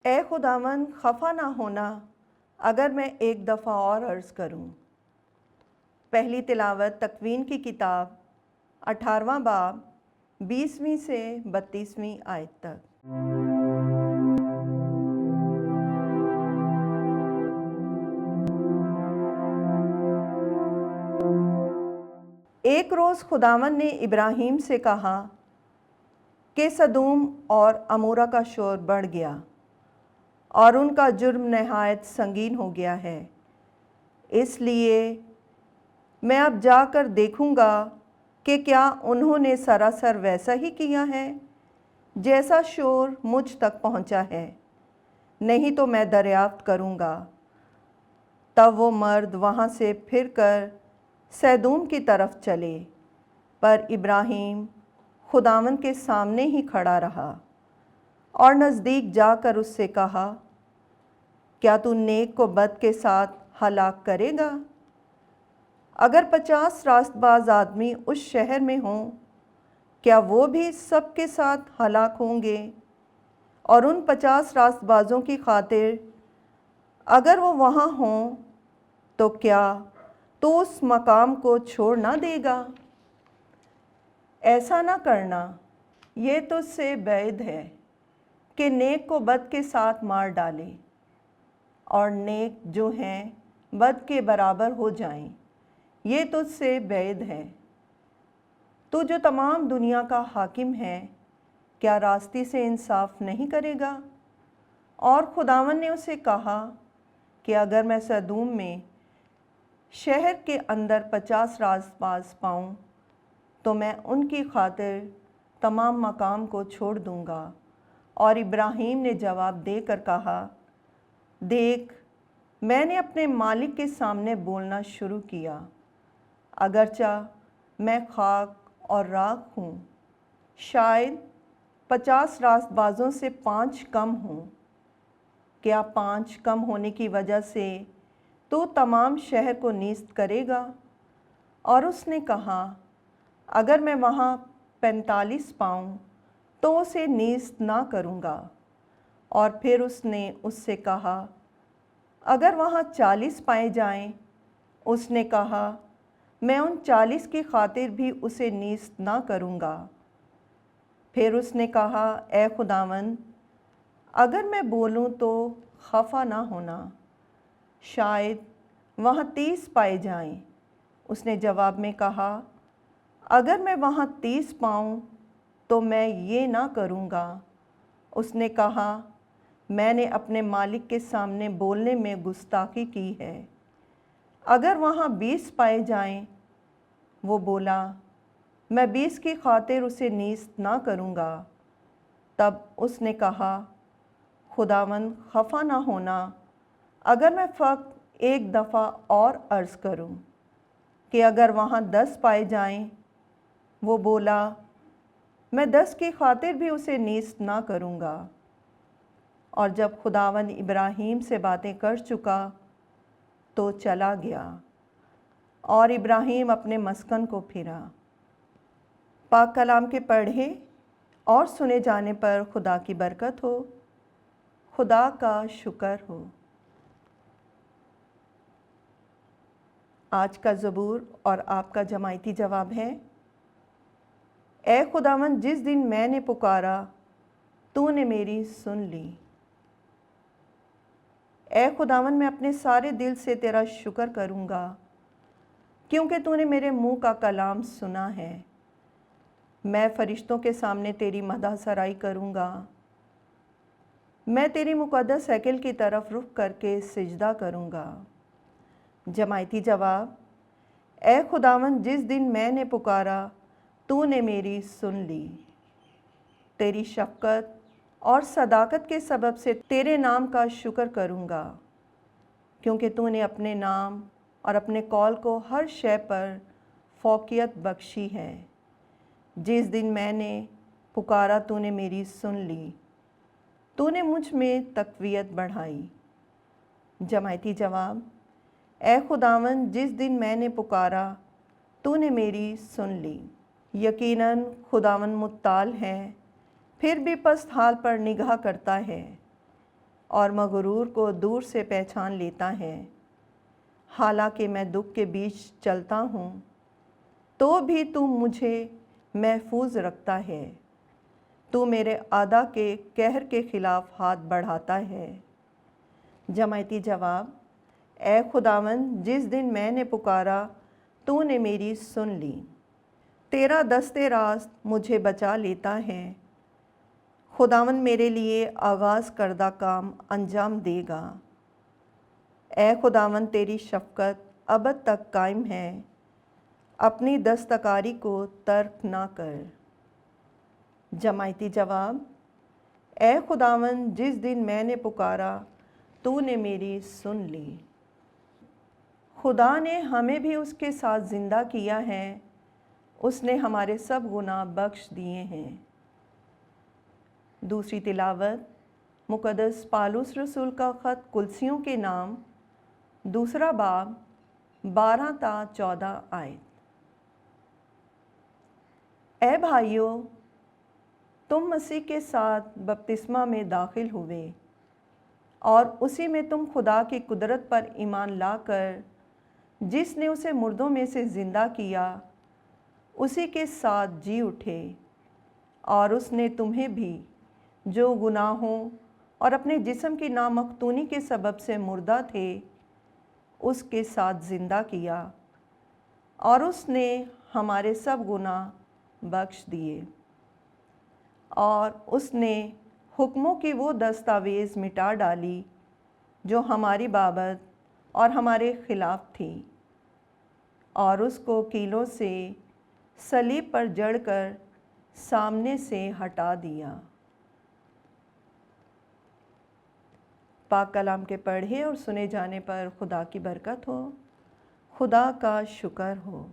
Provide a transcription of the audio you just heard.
اے خداوند خفا نہ ہونا اگر میں ایک دفعہ اور عرض کروں۔ پہلی تلاوت تکوین کی کتاب 18واں باب 20ویں سے 32ویں آیت تک۔ ایک روز خداوند نے ابراہیم سے کہا کہ سدوم اور عمورہ کا شور بڑھ گیا اور ان کا جرم نہایت سنگین ہو گیا ہے، اس لیے میں اب جا کر دیکھوں گا کہ کیا انہوں نے سراسر ویسا ہی کیا ہے جیسا شور مجھ تک پہنچا ہے، نہیں تو میں دریافت کروں گا۔ تب وہ مرد وہاں سے پھر کر سدوم کی طرف چلے، پر ابراہیم خداوند کے سامنے ہی کھڑا رہا اور نزدیک جا کر اس سے کہا، کیا تو نیک کو بد کے ساتھ ہلاک کرے گا؟ اگر 50 راست باز آدمی اس شہر میں ہوں، کیا وہ بھی سب کے ساتھ ہلاک ہوں گے؟ اور ان 50 راست بازوں کی خاطر اگر وہ وہاں ہوں تو کیا تو اس مقام کو چھوڑ نہ دے گا؟ ایسا نہ کرنا، یہ تجھ سے بعید ہے کہ نیک کو بد کے ساتھ مار ڈالے اور نیک جو ہیں بد کے برابر ہو جائیں، یہ تجھ سے بعید ہے۔ تو جو تمام دنیا کا حاکم ہے، کیا راستی سے انصاف نہیں کرے گا؟ اور خداوند نے اسے کہا کہ اگر میں سدوم میں شہر کے اندر 50 راست باز پاؤں تو میں ان کی خاطر تمام مقام کو چھوڑ دوں گا۔ اور ابراہیم نے جواب دے کر کہا، دیکھ، میں نے اپنے مالک کے سامنے بولنا شروع کیا، اگرچہ میں خاک اور راکھ ہوں، شاید 50 راست بازوں سے 5 کم ہوں۔ کیا 5 کم ہونے کی وجہ سے تو تمام شہر کو نیست کرے گا؟ اور اس نے کہا، اگر میں وہاں 45 پاؤں تو اسے نیست نہ کروں گا۔ اور پھر اس نے اس سے کہا، اگر وہاں 40 پائے جائیں۔ اس نے کہا، میں ان 40 کی خاطر بھی اسے نیست نہ کروں گا۔ پھر اس نے کہا، اے خداوند، اگر میں بولوں تو خفا نہ ہونا، شاید وہاں 30 پائے جائیں۔ اس نے جواب میں کہا، اگر میں وہاں 30 پاؤں تو میں یہ نہ کروں گا۔ اس نے کہا، میں نے اپنے مالک کے سامنے بولنے میں گستاخی کی ہے، اگر وہاں 20 پائے جائیں۔ وہ بولا، میں 20 کی خاطر اسے نیست نہ کروں گا۔ تب اس نے کہا، خداوند خفا نہ ہونا اگر میں فقط ایک دفعہ اور عرض کروں کہ اگر وہاں 10 پائے جائیں۔ وہ بولا، میں 10 کی خاطر بھی اسے نیست نہ کروں گا۔ اور جب خداوند ابراہیم سے باتیں کر چکا تو چلا گیا، اور ابراہیم اپنے مسکن کو پھرا۔ پاک کلام کے پڑھے اور سنے جانے پر خدا کی برکت ہو، خدا کا شکر ہو۔ آج کا زبور اور آپ کا جماعتی جواب ہے، اے خداوند، جس دن میں نے پکارا تو نے میری سن لی۔ اے خداوند، میں اپنے سارے دل سے تیرا شکر کروں گا، کیونکہ تو نے میرے منہ کا کلام سنا ہے۔ میں فرشتوں کے سامنے تیری مدح سرائی کروں گا، میں تیری مقدس ہیکل کی طرف رخ کر کے سجدہ کروں گا۔ جماعتی جواب، اے خداوند، جس دن میں نے پکارا تو نے میری سن لی۔ تیری شفقت اور صداقت کے سبب سے تیرے نام کا شکر کروں گا، کیونکہ تو نے اپنے نام اور اپنے قول کو ہر شے پر فوقیت بخشی ہے۔ جس دن میں نے پکارا تو نے میری سن لی، تو نے مجھ میں تقویت بڑھائی۔ جماعتی جواب، اے خداوند، جس دن میں نے پکارا تو نے میری سن لی۔ یقیناً خداوند مطال ہے، پھر بھی پست حال پر نگاہ کرتا ہے، اور مغرور کو دور سے پہچان لیتا ہے۔ حالانکہ میں دکھ کے بیچ چلتا ہوں تو بھی تو مجھے محفوظ رکھتا ہے۔ تو میرے اعداء کے قہر کے خلاف ہاتھ بڑھاتا ہے۔ جماعتی جواب: اے خداوند، جس دن میں نے پکارا تو نے میری سن لی۔ تیرا دست راست مجھے بچا لیتا ہے۔ خداوند میرے لیے آغاز کردہ کام انجام دے گا۔ اے خداوند، تیری شفقت ابد تک قائم ہے، اپنی دستکاری کو ترک نہ کر۔ جماعتی جواب: اے خداوند، جس دن میں نے پکارا تو نے میری سن لی۔ خدا نے ہمیں بھی اس کے ساتھ زندہ کیا ہے، اس نے ہمارے سب گناہ بخش دیے ہیں۔ دوسری تلاوت مقدس پالوس رسول کا خط کلسیوں کے نام، دوسرا باب، 12 تا 14 آیت۔ اے بھائیو، تم مسیح کے ساتھ بپتسمہ میں داخل ہوئے اور اسی میں تم خدا کی قدرت پر ایمان لا کر جس نے اسے مردوں میں سے زندہ کیا اسی کے ساتھ جی اٹھے، اور اس نے تمہیں بھی جو گناہوں اور اپنے جسم کی نامختونی کے سبب سے مردہ تھے اس کے ساتھ زندہ کیا، اور اس نے ہمارے سب گناہ بخش دیے، اور اس نے حکموں کی وہ دستاویز مٹا ڈالی جو ہماری بابت اور ہمارے خلاف تھی، اور اس کو کیلوں سے صلیب پر جڑ کر سامنے سے ہٹا دیا۔ پاک کلام کے پڑھے اور سنے جانے پر خدا کی برکت ہو۔ خدا کا شکر ہو۔